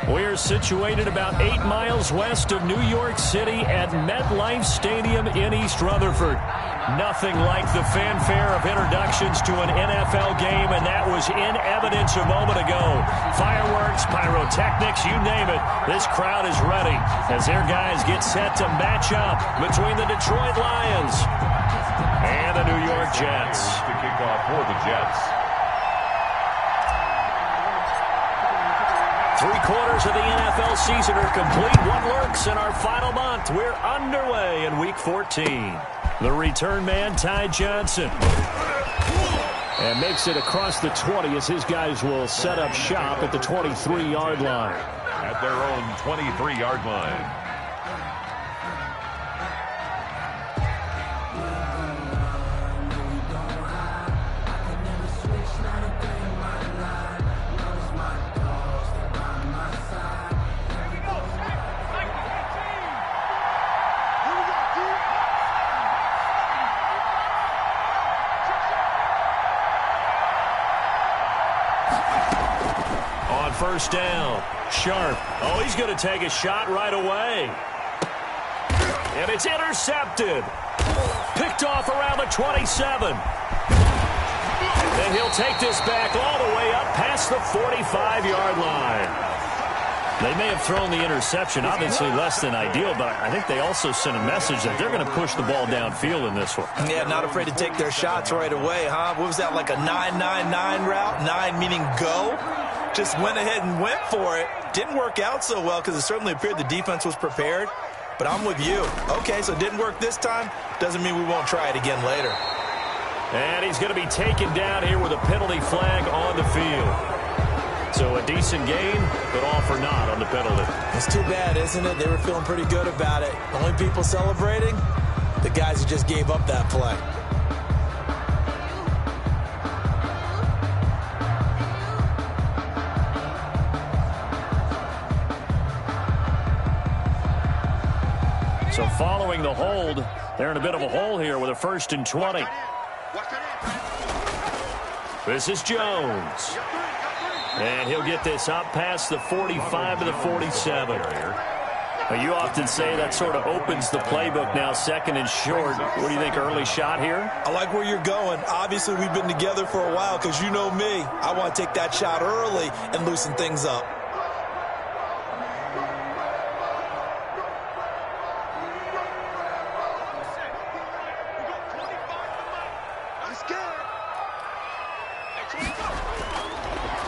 We're situated about 8 miles west of New York City at MetLife Stadium in East Rutherford. Nothing like the fanfare of introductions to an NFL game, and that was in evidence a moment ago. Fireworks, pyrotechnics, you name it. This crowd is ready as their guys get set to match up between the Detroit Lions and the New York Jets. To kick off for the Jets. 3/4 of the NFL season are complete. What lurks in our final month? We're underway in Week 14. The return man, Ty Johnson. And makes it across the 20 as his guys will set up shop at the 23-yard line. At their own 23-yard line. First down. Sharp. Oh, he's going to take a shot right away. And it's intercepted. Picked off around the 27. And he'll take this back all the way up past the 45-yard line. They may have thrown the interception, obviously less than ideal, but I think they also sent a message that they're going to push the ball downfield in this one. Yeah, not afraid to take their shots right away, huh? What was that, like a 9-9-9 route? 9 meaning go? Just went ahead and went for it. Didn't work out so well because it certainly appeared the defense was prepared. But I'm with you. Okay, so it didn't work this time. Doesn't mean we won't try it again later. And he's going to be taken down here with a penalty flag on the field. So a decent game, but all for naught on the penalty. It's too bad, isn't it? They were feeling pretty good about it. The only people celebrating, the guys who just gave up that play. So following the hold, they're in a bit of a hole here with a 1st and 20. This is Jones. And he'll get this up past the 45 to the 47. Well, you often say that sort of opens the playbook now, 2nd and short. What do you think, early shot here? I like where you're going. Obviously, we've been together for a while because you know me. I want to take that shot early and loosen things up.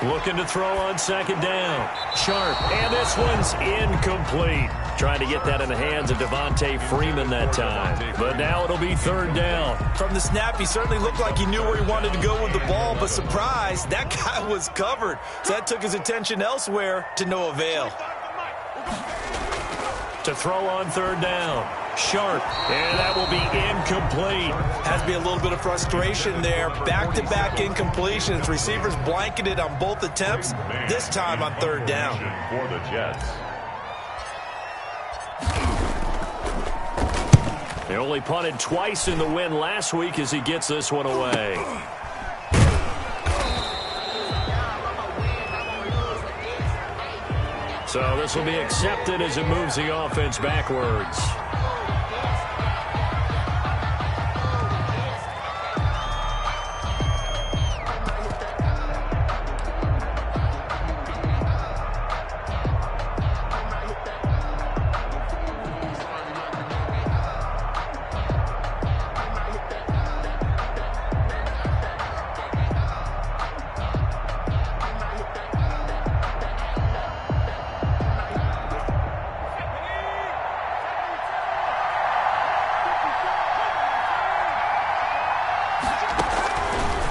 Looking to throw on 2nd down. Sharp. And this one's incomplete. Trying to get that in the hands of Devontae Freeman that time. But now it'll be 3rd down. From the snap, he certainly looked like he knew where he wanted to go with the ball, but surprise, that guy was covered. So that took his attention elsewhere to no avail. To throw on 3rd down. Sharp. And that will be incomplete. Has to be a little bit of frustration there. Back-to-back incompletions. Receivers blanketed on both attempts, this time on 3rd down. For the Jets. They only punted twice in the win last week as he gets this one away. So this will be accepted as it moves the offense backwards.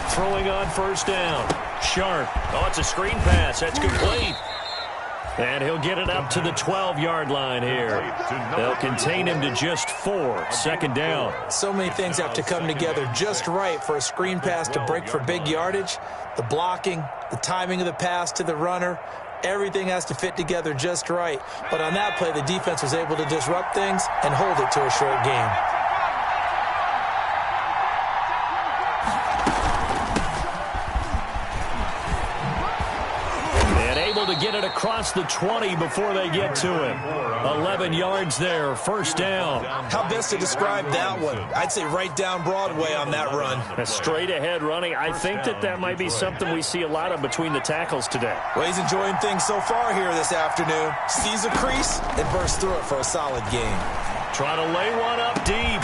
Throwing on 1st down. Sharp. Oh, it's a screen pass. That's complete. And he'll get it up to the 12-yard line here. They'll contain him to just 4. 2nd down. So many things have to come together just right for a screen pass to break for big yardage. The blocking, the timing of the pass to the runner, everything has to fit together just right. But on that play, the defense was able to disrupt things and hold it to a short game. To get it across across the 20 before they get to him. 11 yards there, first down. How best to describe that one? I'd say right down Broadway on that run. A straight ahead running. I think that might be something we see a lot of between the tackles today. Well, he's enjoying things so far here this afternoon. Sees a crease and bursts through it for a solid gain. Trying to lay one up deep.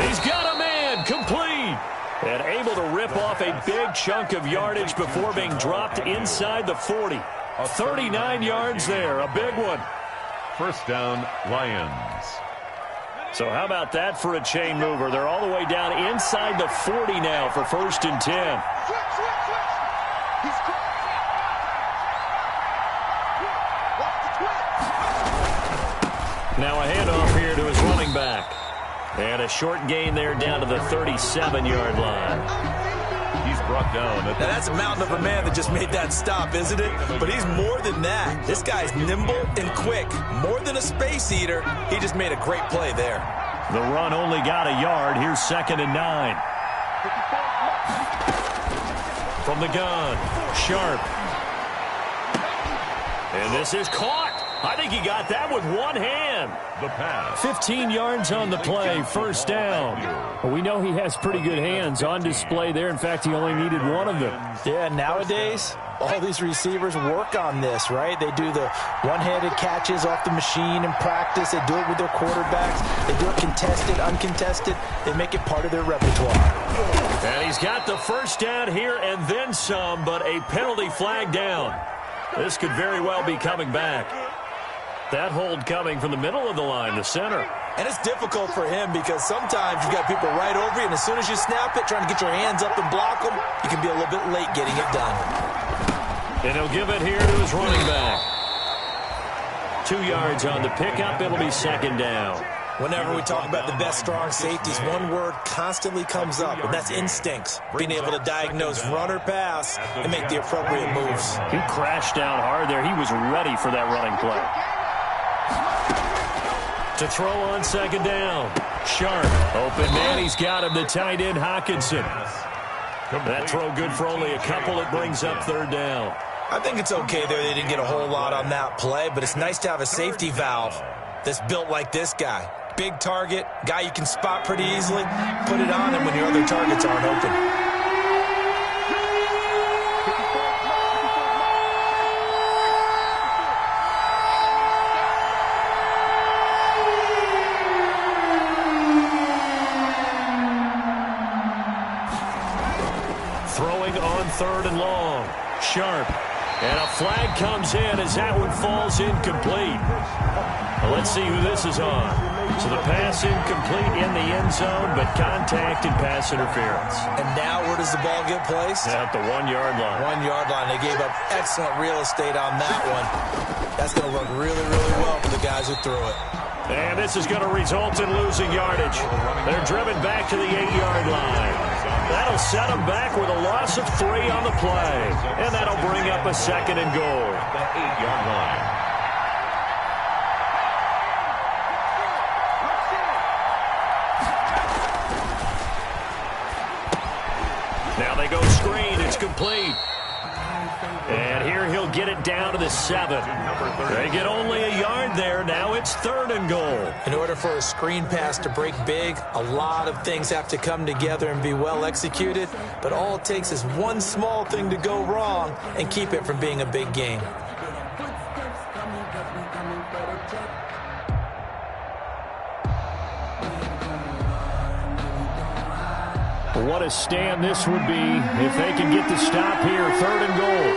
He's got a man, complete. And able to rip off a big chunk of yardage before being dropped inside the 40. 39 yards there, a big one. First down, Lions. So how about that for a chain mover? They're all the way down inside the 40 now for 1st and 10. Now a handoff here to his running back. And a short gain there down to the 37-yard line. He's brought down. Now that's a mountain of a man that just made that stop, isn't it? But he's more than that. This guy's nimble and quick. More than a space eater. He just made a great play there. The run only got a yard. Here's 2nd and 9. From the gun, Sharp. And this is caught. I think he got that with one hand. The pass. 15 yards on the play, first down. Well, we know he has pretty good hands on display there. In fact, he only needed one of them. Yeah, nowadays, all these receivers work on this, right? They do the one-handed catches off the machine in practice. They do it with their quarterbacks. They do it contested, uncontested. They make it part of their repertoire. And he's got the first down here and then some, but a penalty flag down. This could very well be coming back. That hold coming from the middle of the line, the center. And it's difficult for him because sometimes you've got people right over you, and as soon as you snap it, trying to get your hands up and block them, you can be a little bit late getting it done. And he'll give it here to his running back. 2 yards on the pickup. It'll be 2nd down. Whenever we talk about the best strong safeties, one word constantly comes up, and that's instincts. Being able to diagnose run or pass and make the appropriate moves. He crashed down hard there. He was ready for that running play. To throw on 2nd down. Sharp. Open man. He's got him. The tight end, Hawkinson. That throw good for only a couple. It brings up 3rd down. I think it's okay there. They didn't get a whole lot on that play, but it's nice to have a safety valve that's built like this guy. Big target, guy you can spot pretty easily. Put it on him when your other targets aren't open. Throwing on 3rd and long. Sharp. And a flag comes in as that one falls incomplete. Well, let's see who this is on. So the pass incomplete in the end zone, but contact and pass interference. And now where does the ball get placed? At the 1-yard line. 1-yard line. They gave up excellent real estate on that one. That's going to look really, really well for the guys who threw it. And this is going to result in losing yardage. They're driven back to the 8-yard line. That'll set them back with a loss of 3 on the play. And that'll bring up a 2nd and goal. The 8-yard line. Now they go screen. It's complete. And here he'll get it down to the 7. They get only a yard there. Now it's 3rd and goal. In order for a screen pass to break big, a lot of things have to come together and be well executed. But all it takes is one small thing to go wrong and keep it from being a big game. What a stand this would be if they can get the stop here. 3rd and goal.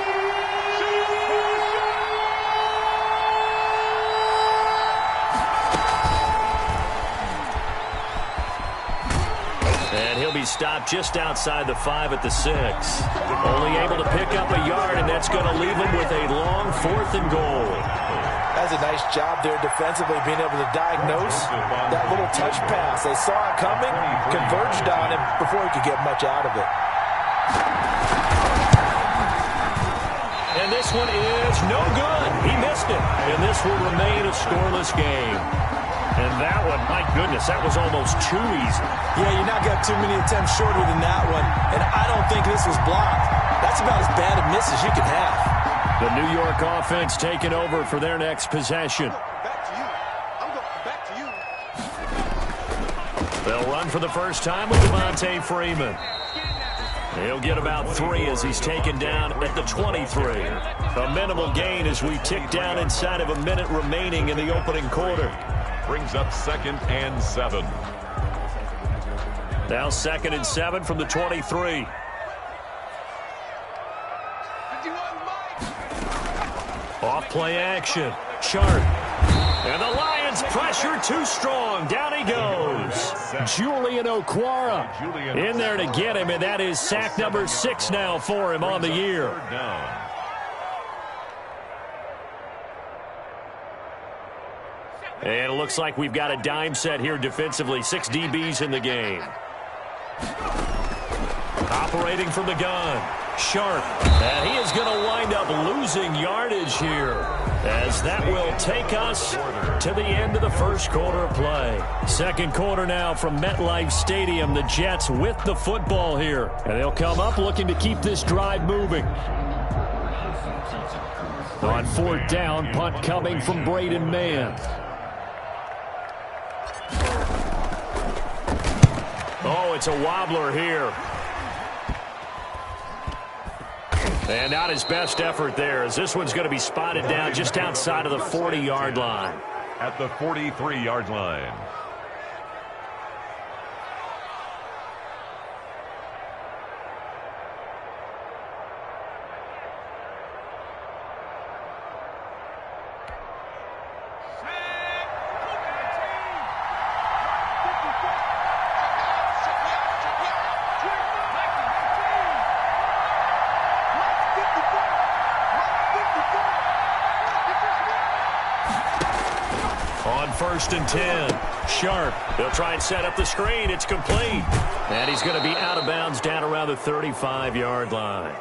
And he'll be stopped just outside the 5 at the 6. Only able to pick up a yard, and that's going to leave him with a long 4th and goal. That's a nice job there defensively, being able to diagnose that little touch pass. They saw it coming, converged on him before he could get much out of it. And this one is no good. He missed it. And this will remain a scoreless game. And that one, my goodness, that was almost too easy. Yeah, you not got too many attempts shorter than that one. And I don't think this was blocked. That's about as bad a miss as you can have. The New York offense taking over for their next possession. They'll run for the first time with Devontae Freeman. He'll get about 3 as he's taken down at the 23. A minimal gain as we tick down inside of a minute remaining in the opening quarter. Brings up 2nd and 7. Now 2nd and 7 from the 23. Off play action. Sharp. And the Lions pressure too strong. Down he goes. Julian Okwara in there to get him, and that is sack number 6 now for him on the year. And it looks like we've got a dime set here defensively. 6 DBs in the game. Operating from the gun. Sharp. And he is going to wind up losing yardage here, as that will take us to the end of the first quarter of play. Second quarter now from MetLife Stadium. The Jets with the football here. And they'll come up looking to keep this drive moving. On 4th down, punt coming from Braden Mann. Oh, it's a wobbler here. And not his best effort there, as this one's going to be spotted down just outside of the 40-yard line. At the 43-yard line. On 1st and 10, Sharp. They'll try and set up the screen. It's complete. And he's going to be out of bounds down around the 35-yard line.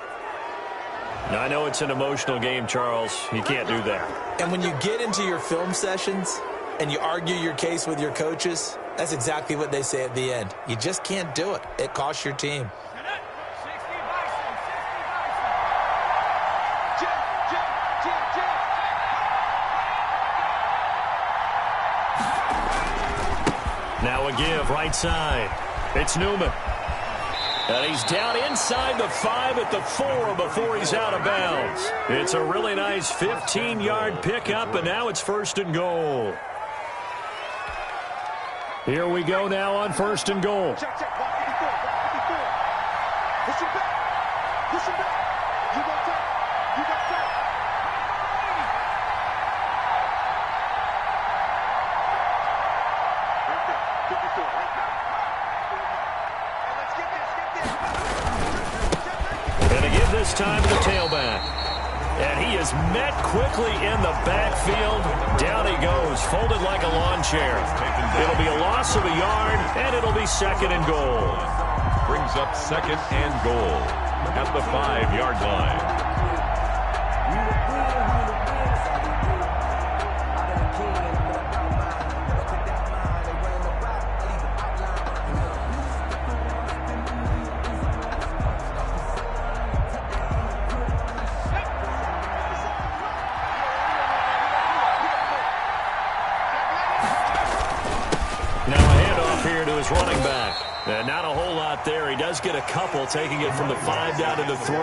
Now, I know it's an emotional game, Charles. You can't do that. And when you get into your film sessions and you argue your case with your coaches, that's exactly what they say at the end. You just can't do it. It costs your team. Now a give right side. It's Newman. And he's down inside the 5 at the 4 before he's out of bounds. It's a really nice 15-yard pickup, and now it's 1st and goal. Here we go now on 1st and goal. Check. Push him back. Push him back. You got time. You got time. And to give this time to the tailback. And he is met quickly in the backfield. Down he goes, folded like a lawn chair. It'll be a loss of a yard, and it'll be 2nd and goal. Brings up 2nd and goal at the 5-yard line. Running back. And not a whole lot there. He does get a couple, taking it from the 5 down to the 3.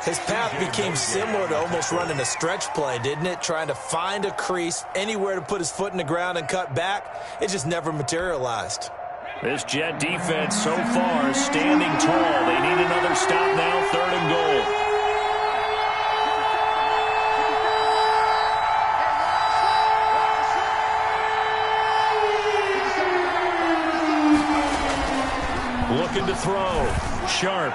His path became similar to almost running a stretch play, didn't it? Trying to find a crease, anywhere to put his foot in the ground and cut back. It just never materialized. This Jet defense so far standing tall. They need another stop now, 3rd and goal. Looking to throw. Sharp.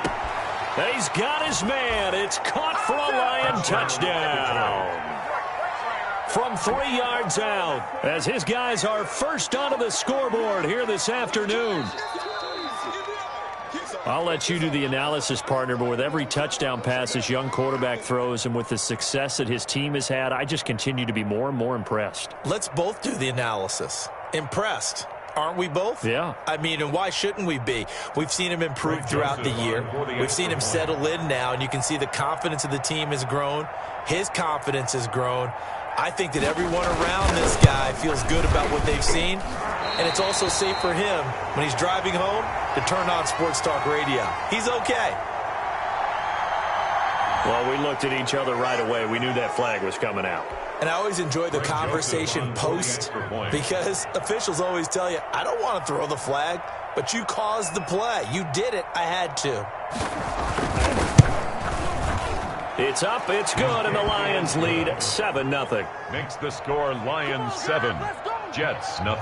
And he's got his man. It's caught for a Lion touchdown. From 3 yards out, as his guys are first onto the scoreboard here this afternoon. I'll let you do the analysis, partner, but with every touchdown pass this young quarterback throws and with the success that his team has had, I just continue to be more and more impressed. Let's both do the analysis. Impressed. Aren't we both? Yeah. I mean, and why shouldn't we be? We've seen him improve throughout the year. We've seen him settle in now, and you can see the confidence of the team has grown. His confidence has grown. I think that everyone around this guy feels good about what they've seen, and it's also safe for him when he's driving home to turn on Sports Talk Radio. He's okay. Well, we looked at each other right away. We knew that flag was coming out. And I always enjoy the conversation post because officials always tell you, I don't want to throw the flag, but you caused the play. You did it. I had to. It's up, it's good, and the Lions lead 7-0. Makes the score Lions 7, Jets 0.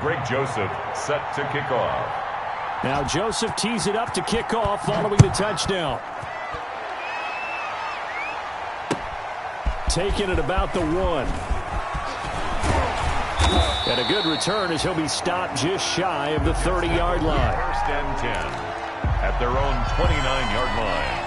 Greg Joseph set to kick off. Now Joseph tees it up to kick off following the touchdown. Taking it about the 1. And a good return as he'll be stopped just shy of the 30-yard line. First and 10 at their own 29-yard line.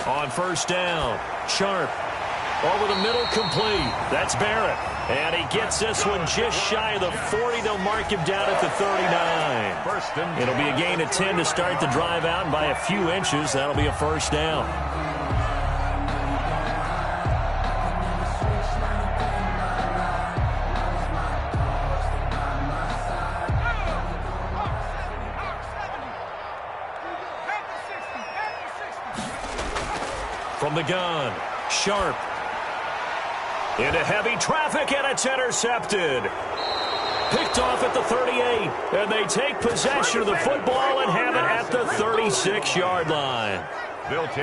On first down, Sharp over the middle, complete. That's Barrett. And he gets this one just shy of the 40. They'll mark him down at the 39. It'll be a gain of 10 to start the drive out, and by a few inches, that'll be a first down. From the gun, Sharp. Into heavy traffic, and it's intercepted. Picked off at the 38, and they take possession of the football and have it at the 36-yard line.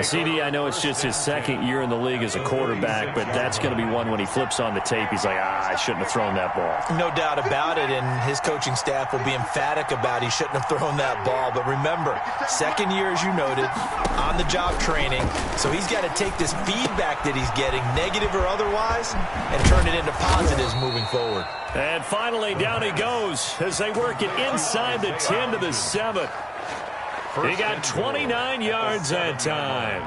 CD, I know it's just his second year in the league as a quarterback, but that's going to be one when he flips on the tape. He's like, I shouldn't have thrown that ball. No doubt about it, and his coaching staff will be emphatic about he shouldn't have thrown that ball. But remember, second year, as you noted, on-the-job training, so he's got to take this feedback that he's getting, negative or otherwise, and turn it into positives moving forward. And finally, down he goes as they work it inside the 10 to the 7. He got 29 yards that time.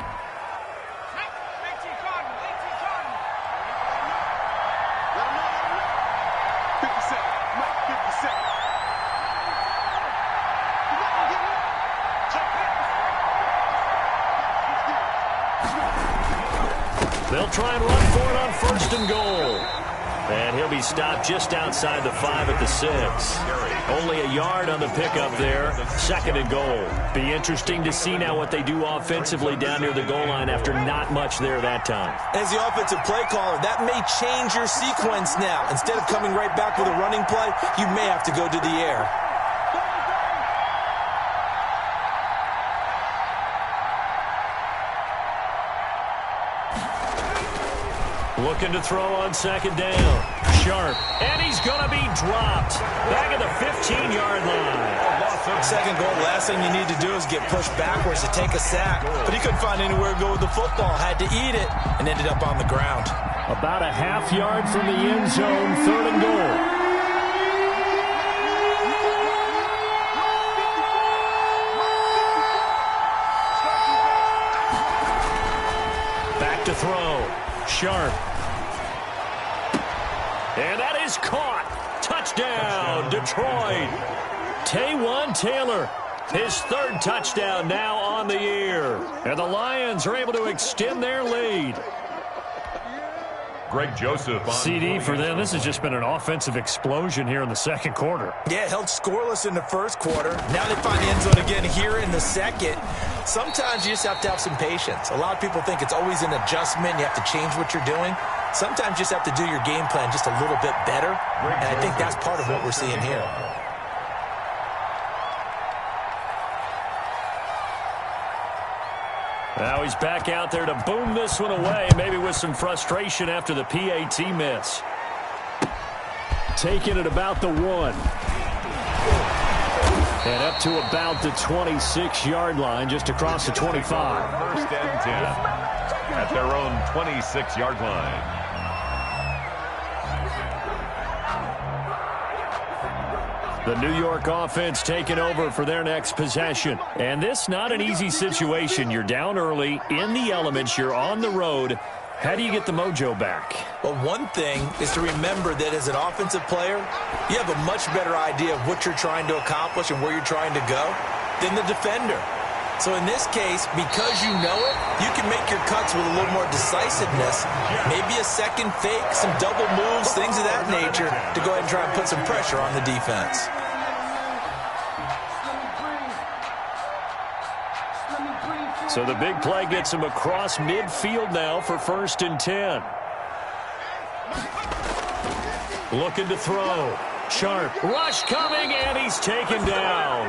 They'll try and run for it on first and goal. And he'll be stopped just outside the 5 at the 6. Only a yard on the pickup there. Second and goal. Be interesting to see now what they do offensively down near the goal line after not much there that time. As the offensive play caller, that may change your sequence now. Instead of coming right back with a running play, you may have to go to the air. Looking to throw on second down. Sharp. And he's going to be dropped. Back at the 15-yard line. Second goal, last thing you need to do is get pushed backwards to take a sack. But he couldn't find anywhere to go with the football. Had to eat it and ended up on the ground. About a half yard from the end zone. Third and goal. Back to throw. Sharp. And that is caught. Touchdown, Detroit. Taywan Taylor, his third touchdown now on the year. And the Lions are able to extend their lead. Greg Joseph on CD for them. This has just been an offensive explosion here in the second quarter. Yeah, held scoreless in the first quarter. Now they find the end zone again here in the second. Sometimes you just have to have some patience. A lot of people think it's always an adjustment. You have to change what you're doing. Sometimes you just have to do your game plan just a little bit better. And I think that's part of what we're seeing here. Now he's back out there to boom this one away, maybe with some frustration after the PAT miss. Taking it about the 1. And up to about the 26-yard line, just across the 25. First and 10 at their own 26-yard line. The New York offense taking over for their next possession. And this not an easy situation. You're down early, in the elements, you're on the road. How do you get the mojo back? Well, one thing is to remember that as an offensive player, you have a much better idea of what you're trying to accomplish and where you're trying to go than the defender. So in this case, because you know it, you can make your cuts with a little more decisiveness, maybe a second fake, some double moves, things of that nature, to go ahead and try and put some pressure on the defense. So the big play gets him across midfield now for 1st and 10. Looking to throw. Sharp. Rush coming, and he's taken down.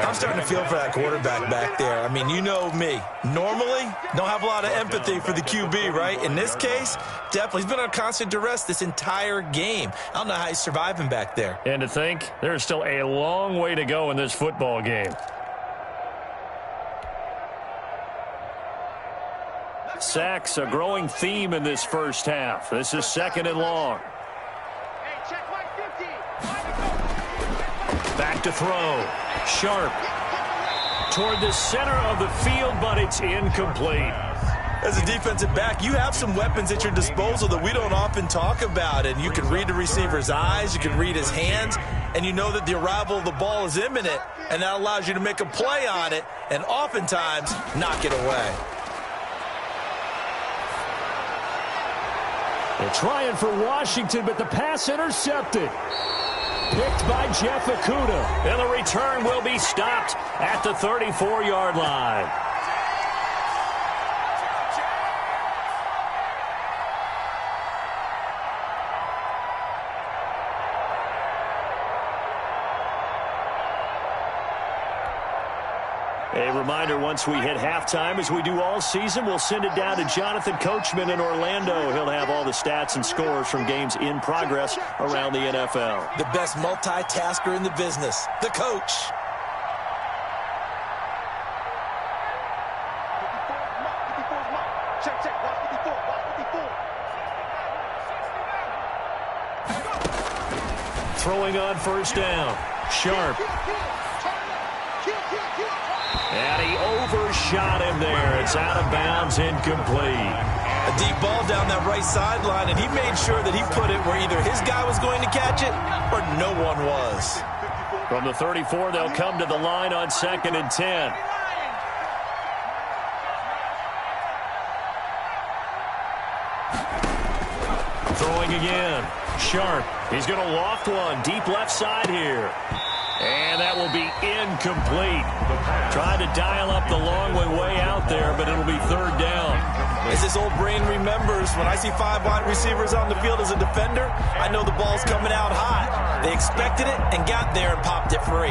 I'm starting to feel for that quarterback back there. I mean, you know me. Normally, don't have a lot of empathy for the QB, right? In this case, definitely. He's been under constant duress this entire game. I don't know how he's surviving back there. And to think, there's still a long way to go in this football game. Sacks, a growing theme in this first half. This is 2nd and long. Back to throw. Sharp. Toward the center of the field, but it's incomplete. As a defensive back, you have some weapons at your disposal that we don't often talk about. And you can read the receiver's eyes, you can read his hands, and you know that the arrival of the ball is imminent, and that allows you to make a play on it and oftentimes knock it away. They're trying for Washington, but the pass intercepted. Picked by Jeff Okudah. And the return will be stopped at the 34-yard line. A reminder, once we hit halftime, as we do all season, we'll send it down to Jonathan Coachman in Orlando. He'll have all the stats and scores from games in progress around the NFL. The best multitasker in the business, the coach. Throwing on 1st down. Sharp. And he overshot him there. It's out of bounds, incomplete. A deep ball down that right sideline, and he made sure that he put it where either his guy was going to catch it or no one was. From the 34, they'll come to the line on 2nd and 10. Throwing again. Sharp. He's going to loft one deep left side here. And that will be incomplete. Trying to dial up the long way out there, but it'll be 3rd down. As his old brain remembers, when I see 5 wide receivers on the field as a defender, I know the ball's coming out hot. They expected it and got there and popped it free.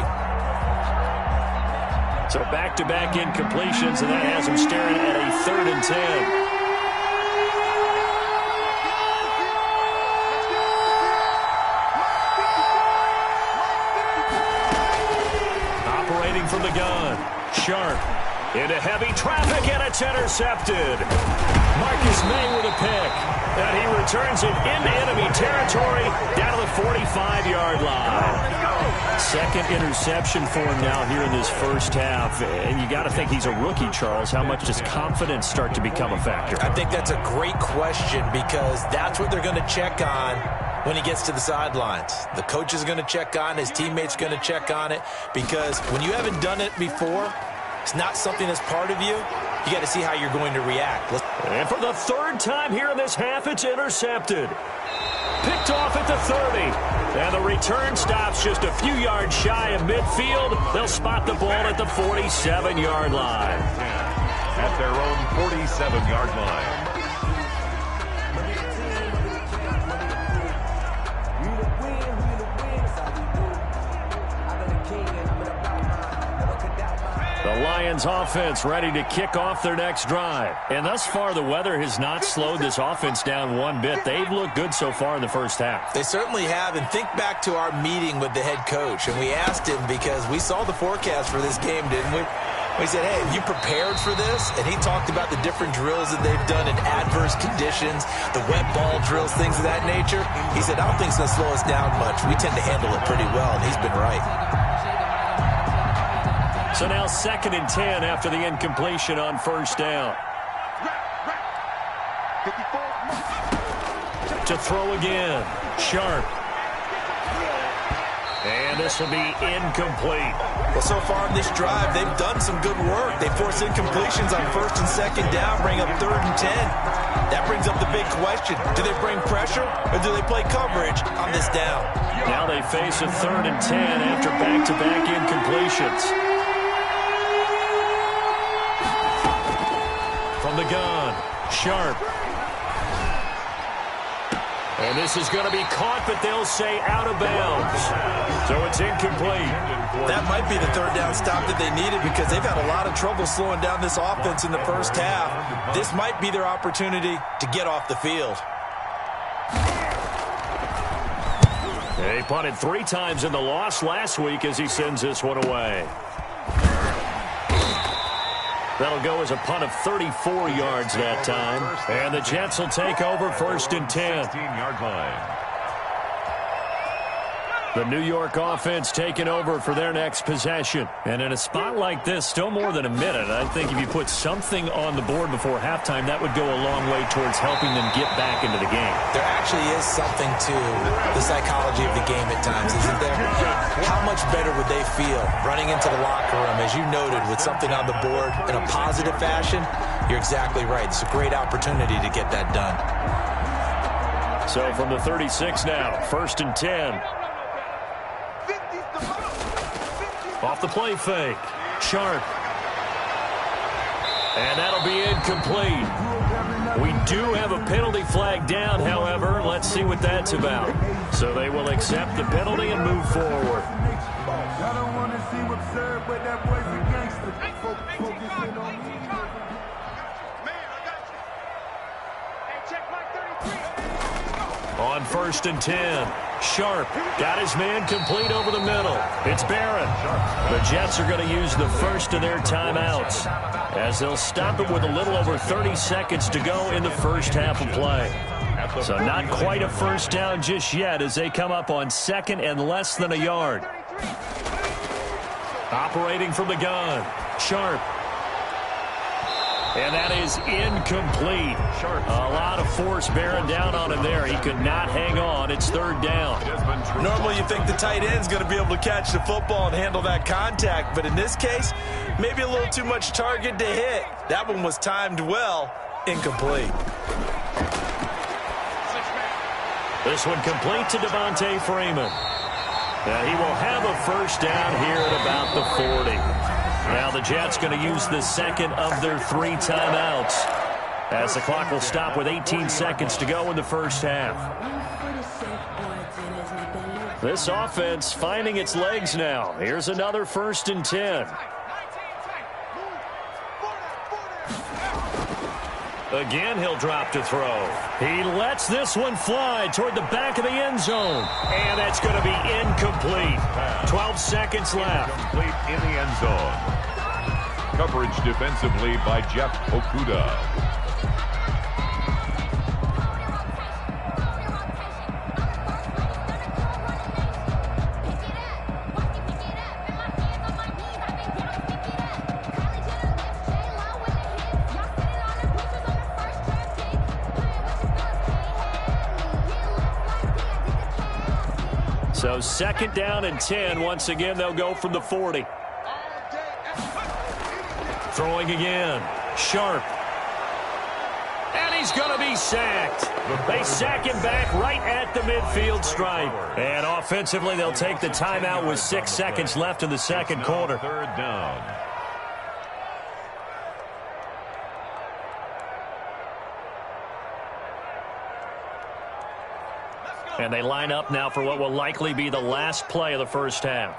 So back-to-back incompletions, and that has him staring at a 3rd and 10. From the gun. Sharp into heavy traffic, and it's intercepted. Marcus May with a pick. And he returns it into enemy territory down to the 45-yard line. 2nd interception for him now here in this first half. And you got to think he's a rookie, Charles. How much does confidence start to become a factor? I think that's a great question because that's what they're going to check on when he gets to the sidelines. The coach is going to check on, his teammates going to check on it, because when you haven't done it before, it's not something that's part of you. You got to see how you're going to react. And for the 3rd time here in this half, it's intercepted. Picked off at the 30. And the return stops just a few yards shy of midfield. They'll spot the ball at the 47-yard line. At their own 47-yard line. The Lions offense ready to kick off their next drive. And thus far, the weather has not slowed this offense down one bit. They've looked good so far in the first half. They certainly have. And think back to our meeting with the head coach. And we asked him because we saw the forecast for this game, didn't we? He said, hey, have you prepared for this? And he talked about the different drills that they've done in adverse conditions, the wet ball drills, things of that nature. He said, I don't think it's going to slow us down much. We tend to handle it pretty well, and he's been right. So now 2nd and 10 after the incompletion on first down. To throw again. Sharp. And this will be incomplete. Well, so far in this drive, they've done some good work. They force incompletions on 1st and 2nd down, bring up 3rd and 10. That brings up the big question. Do they bring pressure or do they play coverage on this down? Now they face a 3rd and 10 after back-to-back incompletions. From the gun, Sharp. And this is going to be caught, but they'll say out of bounds. So it's incomplete. That might be the 3rd down stop that they needed because they've had a lot of trouble slowing down this offense in the first half. This might be their opportunity to get off the field. They punted 3 times in the loss last week as he sends this one away. That'll go as a punt of 34 yards that time. And the Jets will take over 1st and 10. 16-yard line. The New York offense taking over for their next possession. And in a spot like this, still more than a minute, I think if you put something on the board before halftime, that would go a long way towards helping them get back into the game. There actually is something to the psychology of the game at times, isn't there? How much better would they feel running into the locker room, as you noted, with something on the board in a positive fashion? You're exactly right. It's a great opportunity to get that done. So from the 36 now, 1st and 10. Off the play fake. Sharp. And that'll be incomplete. We do have a penalty flag down, however. Let's see what that's about. So they will accept the penalty and move forward. I don't want to see what's served, but that boy's a gangster. Focusing on me. On 1st and 10, Sharp got his man complete over the middle. It's Barron. The Jets are going to use the first of their timeouts as they'll stop it with a little over 30 seconds to go in the first half of play. So not quite a first down just yet as they come up on 2nd and less than a yard. Operating from the gun, Sharp. And that is incomplete. A lot of force bearing down on him there. He could not hang on. It's 3rd down. Normally you think the tight end's going to be able to catch the football and handle that contact, but in this case, maybe a little too much target to hit. That one was timed well. Incomplete. This one complete to Devontae Freeman. And he will have a first down here at about the 40. Now the Jets going to use the 2nd of their 3 timeouts as the clock will stop with 18 seconds to go in the first half. This offense finding its legs now. Here's another 1st and 10. Again, he'll drop to throw. He lets this one fly toward the back of the end zone. And that's going to be incomplete. 12 seconds left. Complete in the end zone. Coverage defensively by Jeff Okuda. So 2nd down and 10. Once again, they'll go from the 40. Throwing again. Sharp. And he's going to be sacked. They sack him back right at the midfield stripe. And offensively, they'll take the timeout with 6 seconds left in the second quarter. 3rd down. And they line up now for what will likely be the last play of the first half.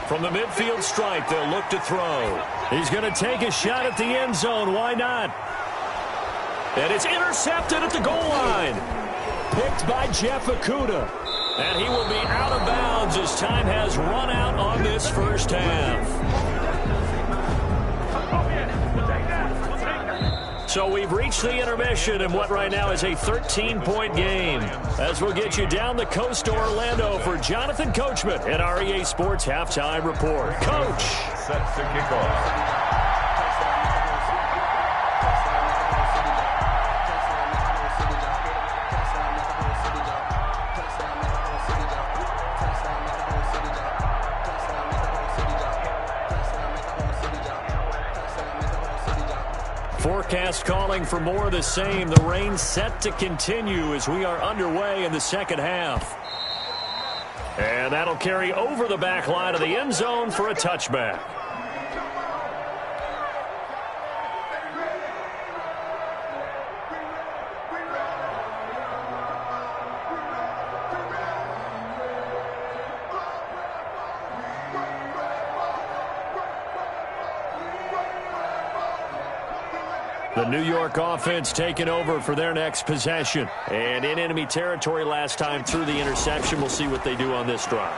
From the midfield stripe, they'll look to throw. He's going to take a shot at the end zone. Why not? And it's intercepted at the goal line. Picked by Jeff Okuda. And he will be out of bounds downs as time has run out on this first half. So we've reached the intermission in what right now is a 13-point game. As we'll get you down the coast to Orlando for Jonathan Coachman at our EA Sports Halftime Report. Coach. Set to kick off. Forecast calling for more of the same. The rain set to continue as we are underway in the second half. And that'll carry over the back line of the end zone for a touchback. The New York offense taking over for their next possession. And in enemy territory last time through the interception. We'll see what they do on this drive.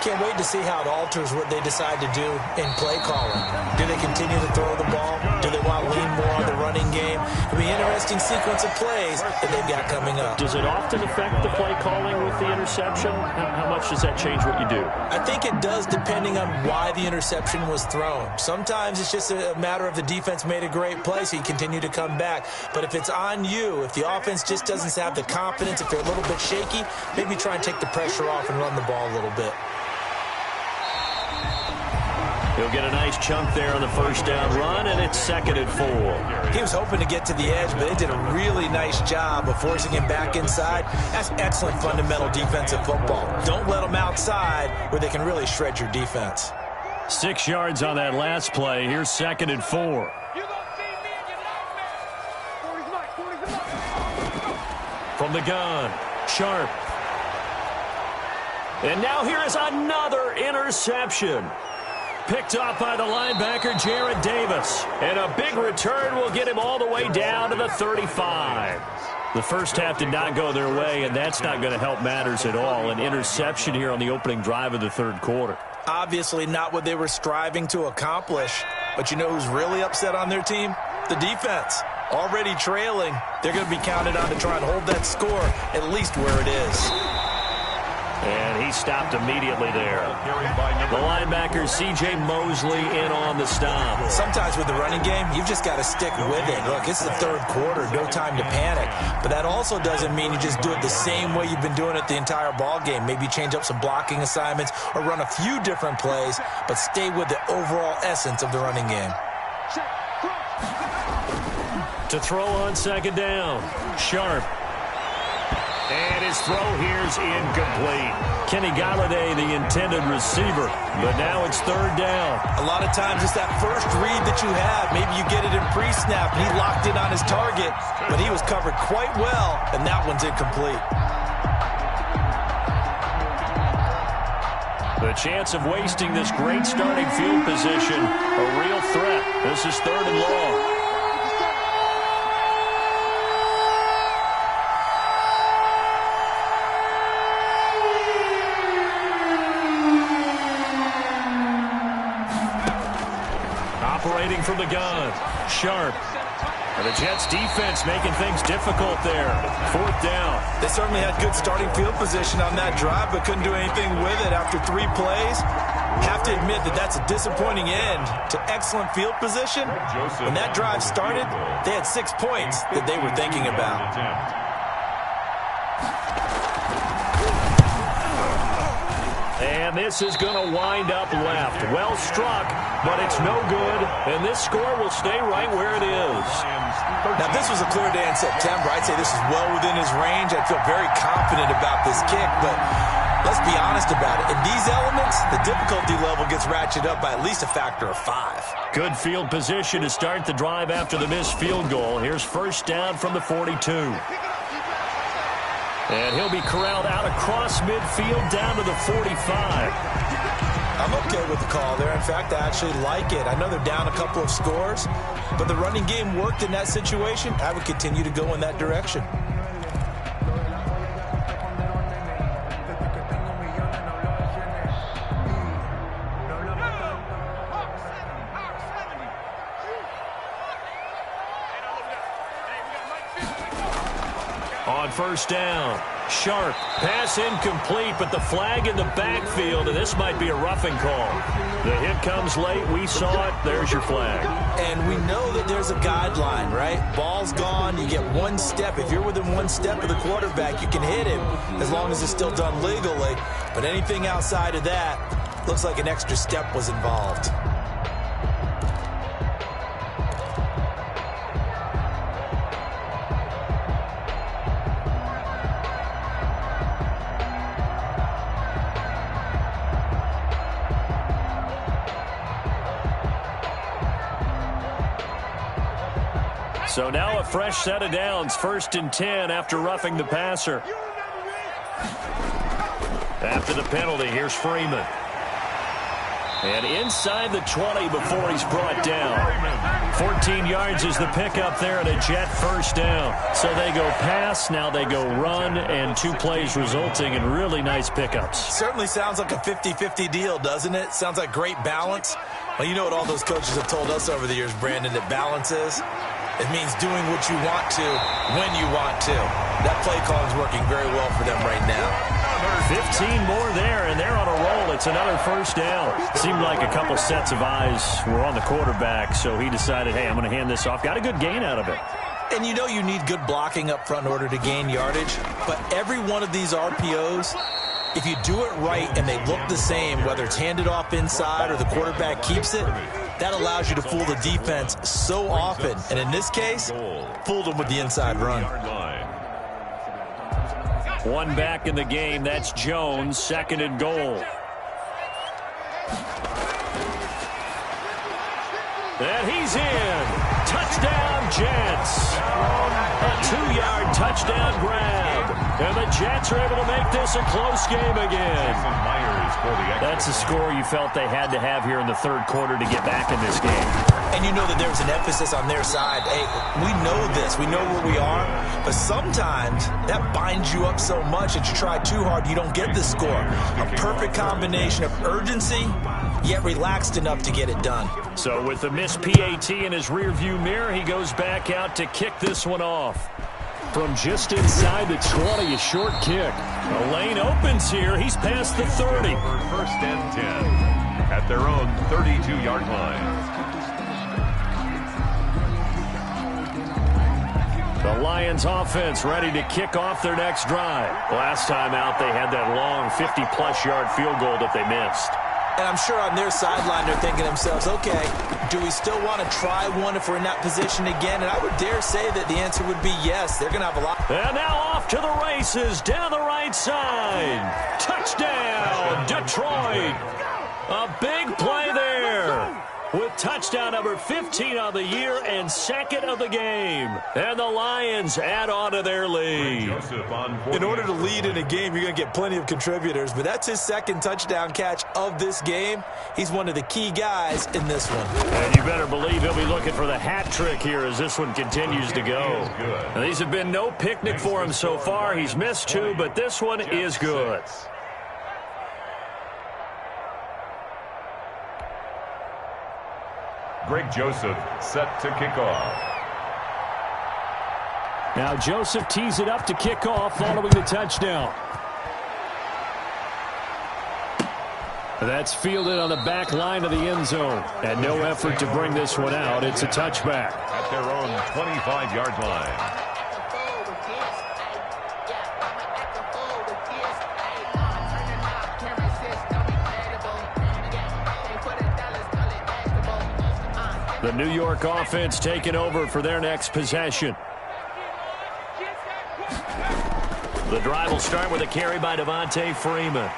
Can't wait to see how it alters what they decide to do in play calling. Do they continue to throw the ball? Do they want to lean more on the running game? It'll be an interesting sequence of plays that they've got coming up. Does it often affect the play calling with the interception? How much does that change what you do? I think it does, depending on why the interception was thrown. Sometimes it's just a matter of the defense made a great play, so you continue to come back. But if it's on you, if the offense just doesn't have the confidence, if they're a little bit shaky, maybe try and take the pressure off and run the ball a little bit. He'll get a nice chunk there on the first down run, and it's 2nd and 4. He was hoping to get to the edge, but they did a really nice job of forcing him back inside. That's excellent fundamental defensive football. Don't let them outside where they can really shred your defense. 6 yards on that last play. Here's 2nd and 4. From the gun, Sharp. And now here is another interception. Picked off by the linebacker, Jared Davis. And a big return will get him all the way down to the 35. The first half did not go their way, and that's not going to help matters at all. An interception here on the opening drive of the third quarter. Obviously not what they were striving to accomplish. But you know who's really upset on their team? The defense. Already trailing. They're going to be counted on to try and hold that score at least where it is. And he stopped immediately there. The linebacker, C.J. Mosley, in on the stop. Sometimes with the running game, you've just got to stick with it. Look, it's the third quarter, no time to panic. But that also doesn't mean you just do it the same way you've been doing it the entire ball game. Maybe change up some blocking assignments or run a few different plays, but stay with the overall essence of the running game. To throw on 2nd down, Sharp. And his throw here's incomplete. Kenny Galladay, the intended receiver, but now it's 3rd down. A lot of times it's that first read that you have. Maybe you get it in pre-snap, and he locked in on his target, but he was covered quite well, and that one's incomplete. The chance of wasting this great starting field position, a real threat. This is 3rd and long. Operating from the gun, Sharp. And the Jets defense making things difficult there. 4th down. They certainly had good starting field position on that drive, but couldn't do anything with it after 3 plays. Have to admit that that's a disappointing end to excellent field position. When that drive started, they had 6 points that they were thinking about. And this is going to wind up left. Well struck, but it's no good. And this score will stay right where it is. Now, this was a clear day in September. I'd say this is well within his range. I feel very confident about this kick, but let's be honest about it. In these elements, the difficulty level gets ratcheted up by at least a factor of 5. Good field position to start the drive after the missed field goal. Here's 1st down from the 42. And he'll be corralled out across midfield down to the 45. I'm okay with the call there. In fact, I actually like it. I know they're down a couple of scores, but the running game worked in that situation. I would continue to go in that direction. first down. Sharp. Pass incomplete, but the flag in the backfield, and this might be a roughing call. The hit comes late. We saw it. There's your flag. And we know that there's a guideline, right? Ball's gone. You get one step. If you're within one step of the quarterback, you can hit him as long as it's still done legally. But anything outside of that, looks like an extra step was involved. So now a fresh set of downs, 1st and 10 after roughing the passer. After the penalty, here's Freeman. And inside the 20 before he's brought down. 14 yards is the pickup there, and a Jet first down. So they go pass, now they go run, and 2 plays resulting in really nice pickups. Certainly sounds like a 50-50 deal, doesn't it? Sounds like great balance. Well, you know what all those coaches have told us over the years, Brandon, that balance is? It means doing what you want to when you want to. That play call is working very well for them right now. 15 more there, and they're on a roll. It's another first down. Seemed like a couple sets of eyes were on the quarterback, so he decided, hey, I'm going to hand this off. Got a good gain out of it. And you know you need good blocking up front in order to gain yardage, but every one of these RPOs, if you do it right and they look the same, whether it's handed off inside or the quarterback keeps it, that allows you to fool the defense so often. And in this case, fooled them with the inside run. One back in the game. That's Jones. 2nd and goal. And he's in. Touchdown, Jets. A 2-yard touchdown grab. And the Jets are able to make this a close game again. That's a score you felt they had to have here in the 3rd quarter to get back in this game. And you know that there's an emphasis on their side. Hey, we know this. We know where we are. But sometimes that binds you up so much that you try too hard, you don't get the score. A perfect combination of urgency, yet relaxed enough to get it done. So with the missed PAT in his rearview mirror, he goes back out to kick this one off. From just inside the 20, a short kick. The lane opens here. He's past the 30. 1st and 10 at their own 32-yard line. The Lions offense ready to kick off their next drive. Last time out, they had that long 50-plus yard field goal that they missed. And I'm sure on their sideline they're thinking to themselves, okay, do we still want to try one if we're in that position again? And I would dare say that the answer would be yes. They're going to have a lot. And now off to the races down the right side. Touchdown, Detroit. A big play there. With touchdown number 15 on the year and 2nd of the game. And the Lions add on to their lead. In order to lead in a game, you're going to get plenty of contributors, but that's his 2nd touchdown catch of this game. He's one of the key guys in this one. And you better believe he'll be looking for the hat trick here as this one continues to go. Now, these have been no picnic for him so far. He's missed 2, but this one is good. Greg Joseph set to kick off. Now Joseph tees it up to kick off following the touchdown. That's fielded on the back line of the end zone. And no effort to bring this one out. It's a touchback. At their own 25-yard line. The New York offense taking over for their next possession. The drive will start with a carry by Devontae Freeman.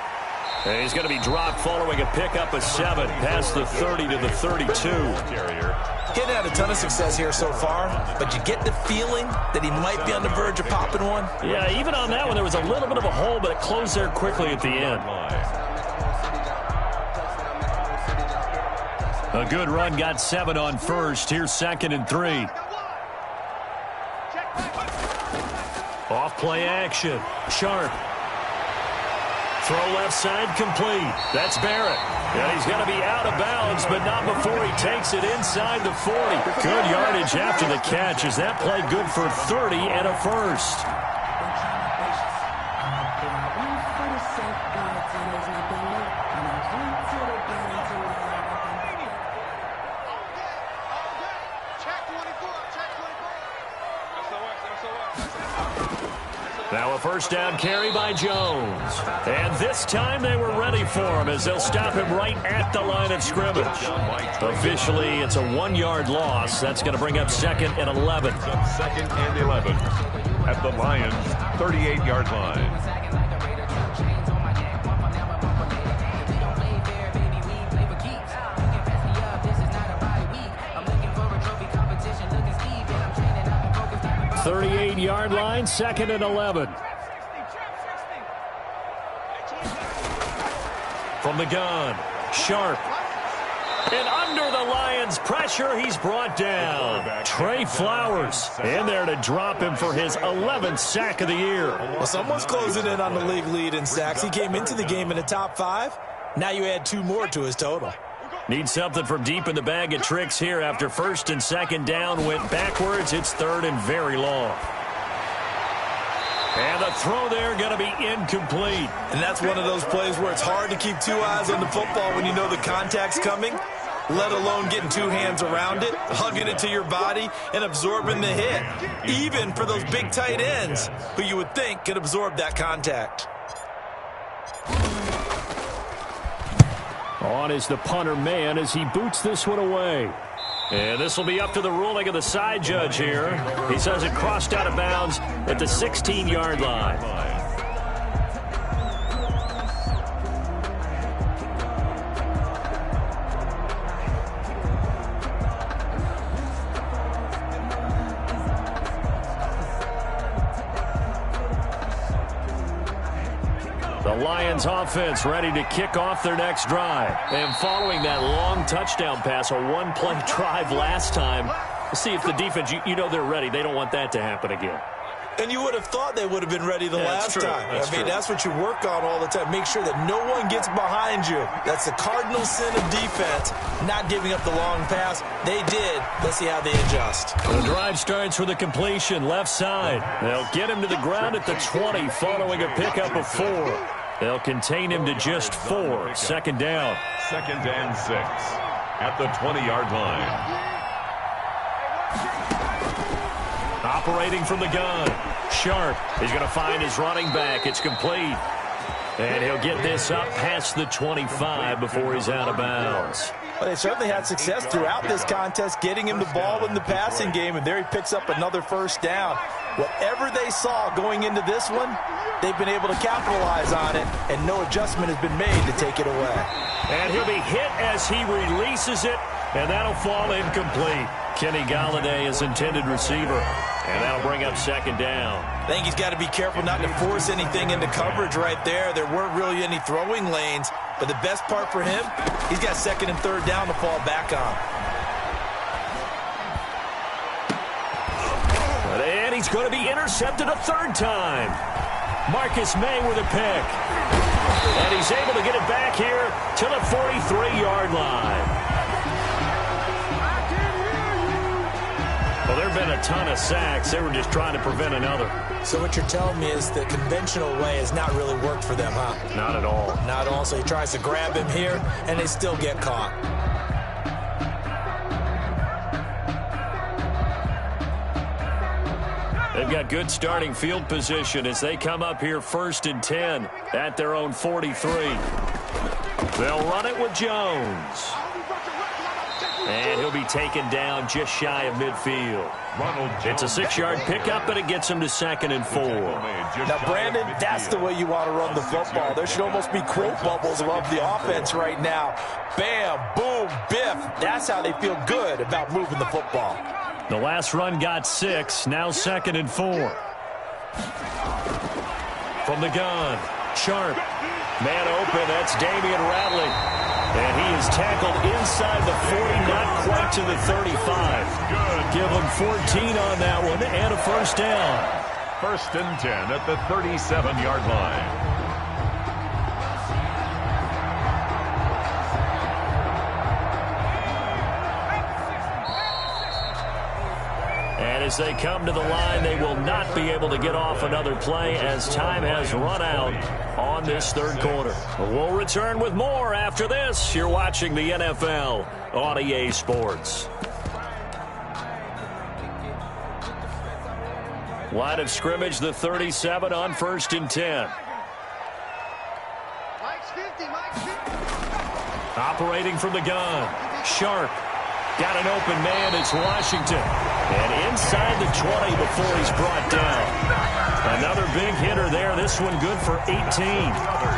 And he's going to be dropped following a pickup of 7 past the 30 to the 32. Getting had a ton of success here so far, but you get the feeling that he might be on the verge of popping one. Yeah, even on that one, there was a little bit of a hole, but it closed there quickly at the end. A good run, got 7 on first. Here's 2nd and 3. Off play action. Sharp. Throw left side complete. That's Barrett. Yeah, he's going to be out of bounds, but not before he takes it inside the 40. Good yardage after the catch. Is that play good for 30 and a first? first down carry by Jones. And this time they were ready for him as they'll stop him right at the line of scrimmage. Officially, it's a 1-yard loss. That's going to bring up 2nd and 11. 2nd and 11 at the Lions' 38-yard line. Yard line, 2nd and 11. From the gun, Sharp. And under the Lions' pressure, he's brought down. Trey Flowers in there to drop him for his 11th sack of the year. Well, someone's closing in on the league lead in sacks. He came into the game in the top 5. Now you add 2 more to his total. Need something from deep in the bag of tricks here after 1st and 2nd down went backwards. It's 3rd and very long. And the throw there going to be incomplete. And that's one of those plays where it's hard to keep 2 eyes on the football when you know the contact's coming, let alone getting 2 hands around it, hugging it to your body, and absorbing the hit. Even for those big tight ends who you would think could absorb that contact. On is the punter man as he boots this one away. And this will be up to the ruling of the side judge here. He says it crossed out of bounds at the 16-yard line. The Lions offense ready to kick off their next drive. And following that long touchdown pass, a 1-play drive last time, see if the defense, you know they're ready. They don't want that to happen again. And you would have thought they would have been ready the last time. That's what you work on all the time. Make sure that no one gets behind you. That's the cardinal sin of defense, not giving up the long pass. They did. Let's see how they adjust. The drive starts with a completion, left side. They'll get him to the ground at the 20 following a pickup of 4. They'll contain him to just 4. 2nd down. 2nd and 6 at the 20-yard line. Operating from the gun. Sharp is going to find his running back. It's complete. And he'll get this up past the 25 before he's out of bounds. Well, they certainly had success throughout this contest, getting him the ball in the passing game, and there he picks up another 1st down. Whatever they saw going into this one, they've been able to capitalize on it, and no adjustment has been made to take it away. And he'll be hit as he releases it, and that'll fall incomplete. Kenny Galladay is intended receiver, and that'll bring up 2nd down. I think he's got to be careful not to force anything into coverage right there. There weren't really any throwing lanes, but the best part for him, he's got 2nd and 3rd down to fall back on. And he's going to be intercepted a 3rd time. Marcus May with a pick. And he's able to get it back here to the 43-yard line. Well, there have been a ton of sacks. They were just trying to prevent another. So what you're telling me is the conventional way has not really worked for them, huh? Not at all. Not at all. So he tries to grab him here, and they still get caught. They've got good starting field position as they come up here 1st and 10 at their own 43. They'll run it with Jones. And he'll be taken down just shy of midfield. It's a 6-yard pickup, but it gets him to 2nd and 4. Now, Brandon, that's the way you want to run the football. There should almost be quote bubbles above the offense right now. Bam, boom, biff. That's how they feel good about moving the football. The last run got 6, now 2nd and 4. From the gun, Sharp. Man open, that's Damian Rattling. And he is tackled inside the 40, not quite to the 35. Give him 14 on that one and a 1st down. 1st and 10 at the 37-yard line. And as they come to the line, they will not be able to get off another play as time has run out on this 3rd quarter. We'll return with more after this. You're watching the NFL on EA Sports. Line of scrimmage, the 37 on 1st and 10. Operating from the gun. Sharp. Got an open man. It's Washington. And inside the 20 before he's brought down. Another big hitter there. This one good for 18.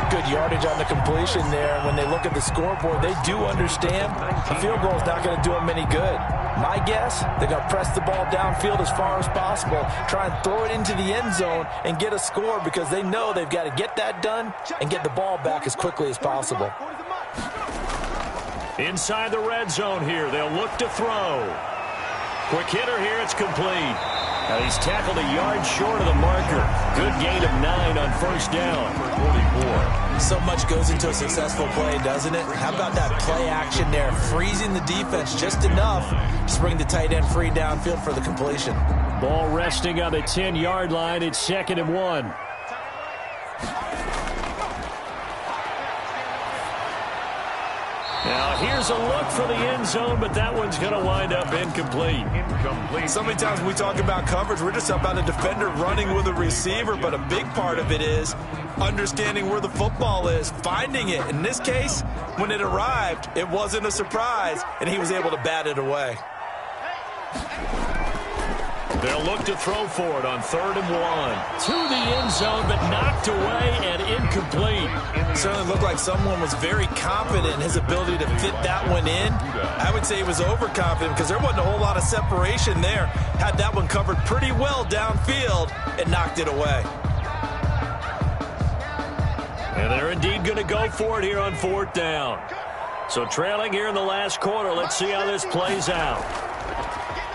Good yardage on the completion there. When they look at the scoreboard, they do understand a field goal is not going to do them any good. My guess, they're going to press the ball downfield as far as possible, try and throw it into the end zone and get a score because they know they've got to get that done and get the ball back as quickly as possible. Inside the red zone here, they'll look to throw. Quick hitter here, it's complete. Now he's tackled a yard short of the marker. Good gain of 9 on 1st down. 44. So much goes into a successful play, doesn't it? How about that play action there, freezing the defense just enough to bring the tight end free downfield for the completion. Ball resting on the 10-yard line. It's 2nd and 1. Now here's a look for the end zone, but that one's going to wind up incomplete. So many times when we talk about coverage, we're just about a defender running with a receiver, but a big part of it is understanding where the football is, finding it. In this case, when it arrived, it wasn't a surprise, and he was able to bat it away. They'll look to throw for it on 3rd and 1. To the end zone, but knocked away and incomplete. It certainly looked like someone was very confident in his ability to fit that one in. I would say he was overconfident because there wasn't a whole lot of separation there. Had that one covered pretty well downfield and knocked it away. And they're indeed going to go for it here on 4th down. So trailing here in the last quarter. Let's see how this plays out.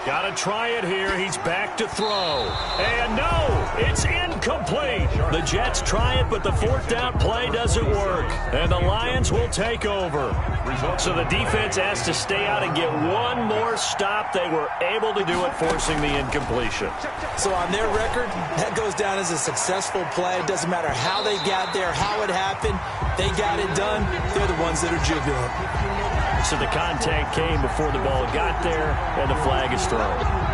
Got to try it here. He's back to throw. And no, it's incomplete. The Jets try it, but the 4th down play doesn't work. And the Lions will take over. So the defense has to stay out and get one more stop. They were able to do it, forcing the incompletion. So on their record, that goes down as a successful play. It doesn't matter how they got there, how it happened. They got it done. They're the ones that are jubilant. So the contact came before the ball got there, and the flag is thrown.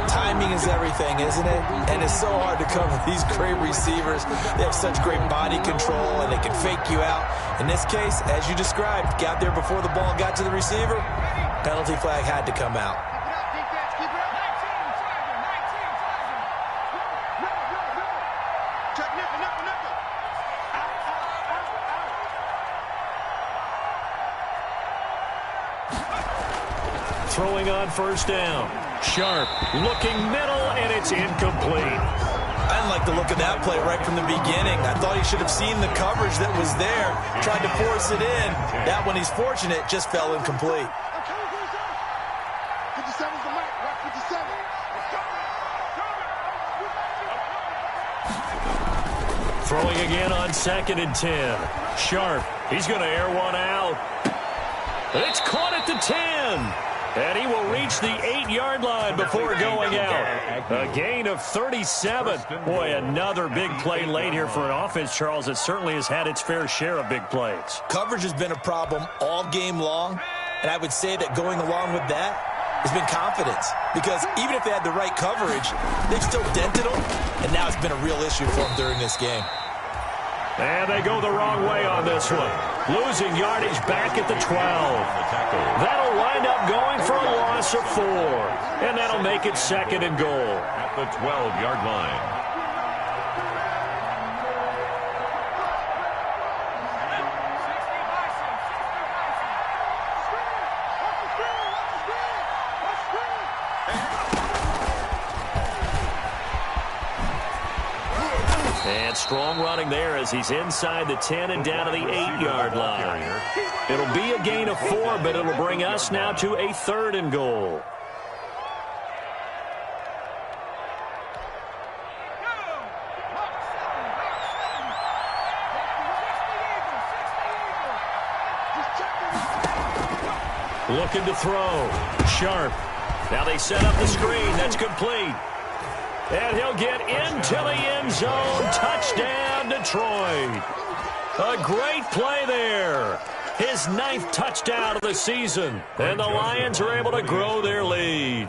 Timing is everything, isn't it? And it's so hard to cover these great receivers. They have such great body control, and they can fake you out. In this case, as you described, got there before the ball got to the receiver. Penalty flag had to come out. Throwing on 1st down. Sharp, looking middle, and it's incomplete. I didn't like the look of that play right from the beginning. I thought he should have seen the coverage that was there, tried to force it in. That one, he's fortunate, just fell incomplete. Throwing again on 2nd and 10. Sharp, he's going to air one out. It's caught at the 10. And he will reach the 8-yard line before going out. A gain of 37. Boy, another big play late here for an offense, Charles, that certainly has had its fair share of big plays. Coverage has been a problem all game long, and I would say that going along with that has been confidence. Because even if they had the right coverage, they've still dented them, and now it's been a real issue for them during this game. And they go the wrong way on this one. Losing yardage back at the 12. That'll wind up going for a loss of 4. And that'll make it 2nd and goal. At the 12-yard line. And strong running there as he's inside the 10 and down to the 8-yard line. It'll be a gain of 4, but it'll bring us now to a 3rd and goal. Looking to throw. Sharp. Now they set up the screen. That's complete. And he'll get into the end zone. Touchdown, Detroit. A great play there. His 9th touchdown of the season. And the Lions are able to grow their lead.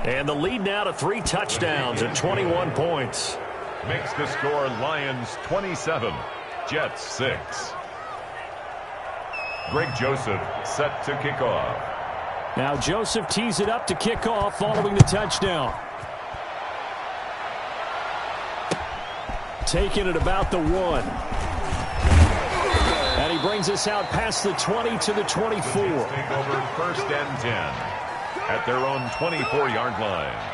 And the lead now to 3 touchdowns and 21 points. Makes the score Lions 27, Jets 6. Greg Joseph set to kick off. Now Joseph tees it up to kick off following the touchdown. Taking it about the 1. And he brings us out past the 20 to the 24. Take over 1st and 10 at their own 24-yard line.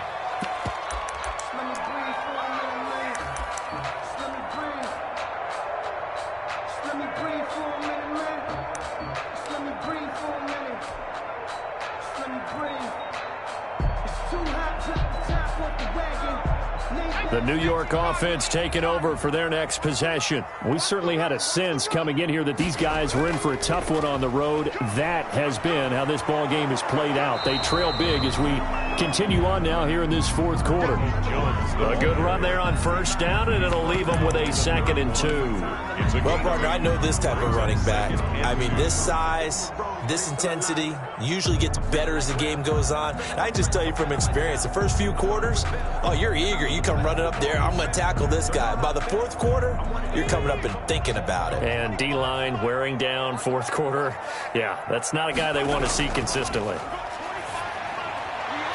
The New York offense taking over for their next possession. We certainly had a sense coming in here that these guys were in for a tough one on the road. That has been how this ball game has played out. They trail big as we continue on now here in this 4th quarter. A good run there on 1st down, and it'll leave them with a 2nd and 2. Well, partner, I know this type of running back. I mean, this size, this intensity usually gets better as the game goes on. I just tell you from experience, the first few quarters, oh, you're eager. You come running up there, I'm going to tackle this guy. By the 4th quarter, you're coming up and thinking about it. And D-line wearing down 4th quarter. Yeah, that's not a guy they want to see consistently.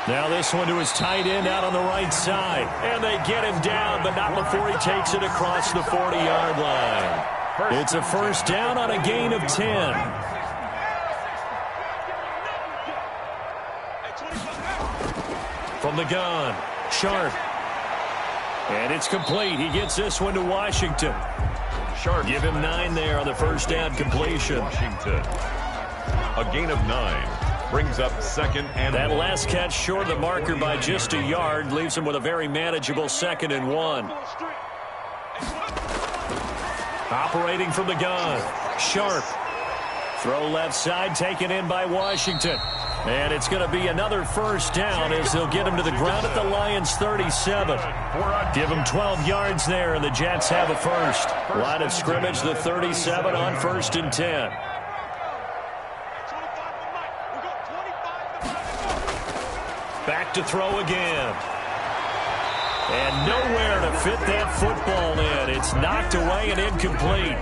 Now this one to his tight end out on the right side. And they get him down, but not before he takes it across the 40-yard line. It's a 1st down on a gain of 10. From the gun, Sharp. And it's complete. He gets this one to Washington. Sharp. Give him 9 there on the 1st down completion. Washington. A gain of 9. Brings up 2nd and 1. That last catch short of the marker by just a yard leaves him with a very manageable 2nd and 1. Operating from the gun. Sharp. Throw left side taken in by Washington. And it's going to be another 1st down as they'll get him to the ground at the Lions 37. Give him 12 yards there, and the Jets have a 1st. Line of scrimmage, the 37 on 1st and 10. Back to throw again. And nowhere to fit that football in. It's knocked away and incomplete.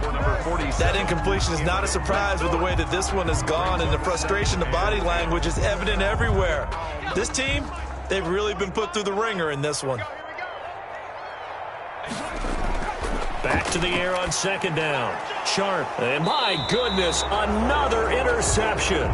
That incompletion is not a surprise with the way that this one has gone, and the frustration, the body language is evident everywhere. This team, they've really been put through the ringer in this one. Back to the air on 2nd down. Sharp. And my goodness, another interception.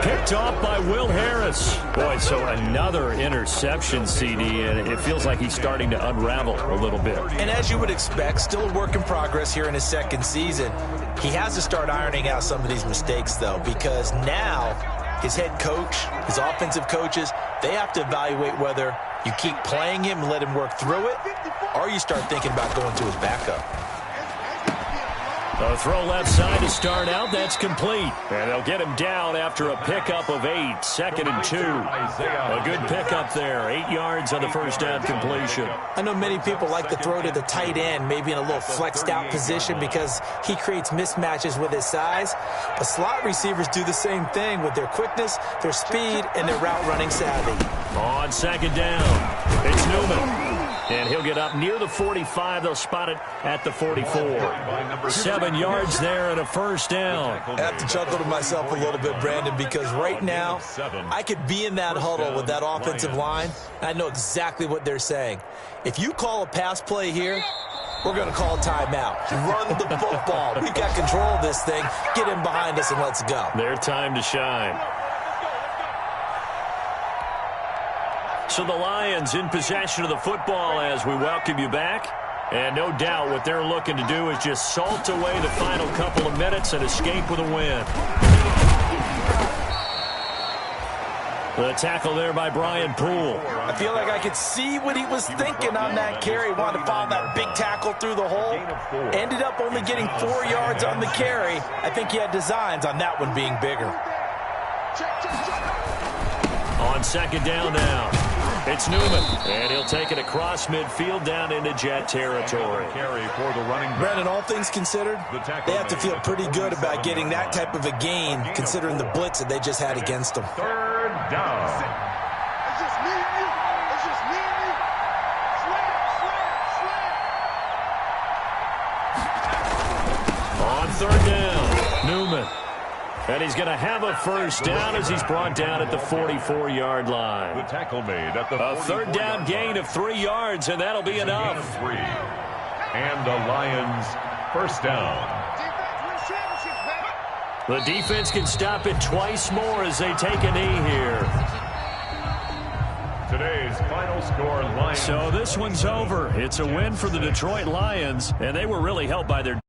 Picked off by Will Harris. Boy, so another interception, CD, and it feels like he's starting to unravel a little bit. And as you would expect, still a work in progress here in his 2nd season. He has to start ironing out some of these mistakes, though, because now his head coach, his offensive coaches, they have to evaluate whether you keep playing him and let him work through it, or you start thinking about going to his backup. A throw left side to start out. That's complete. And they'll get him down after a pickup of 8. 2nd and 2. A good pickup there. 8 yards on the 1st down completion. I know many people like to throw to the tight end, maybe in a little flexed out position because he creates mismatches with his size. But slot receivers do the same thing with their quickness, their speed, and their route running savvy. On 2nd down, it's Newman. And he'll get up near the 45. They'll spot it at the 44. 7 yards there and a 1st down. I have to chuckle to myself a little bit, Brandon, because right now I could be in that huddle with that offensive line, and I know exactly what they're saying. If you call a pass play here, we're going to call timeout. Run the football. We've got control of this thing. Get in behind us and let's go. Their time to shine. So the Lions in possession of the football as we welcome you back. And no doubt what they're looking to do is just salt away the final couple of minutes and escape with a win. The tackle there by Brian Poole. I feel like I could see what he was thinking on that carry. Wanted to follow that big tackle through the hole. Ended up only getting 4 yards on the carry. I think he had designs on that one being bigger. On 2nd down now. It's Newman, and he'll take it across midfield down into Jet territory. Carry for the running back. Brandon, all things considered, they have to feel pretty good about getting that type of a gain, considering the blitz that they just had against them. 3rd down. third down. Newman. And he's going to have a first down as he's brought down at the 44-yard line. The tackle made at the A third down gain of 3 yards, and that'll be enough. And the Lions first down. The defense can stop it twice more as they take a knee here. Today's final score, Lions. So this one's over. It's a win for the Detroit Lions, and they were really helped by their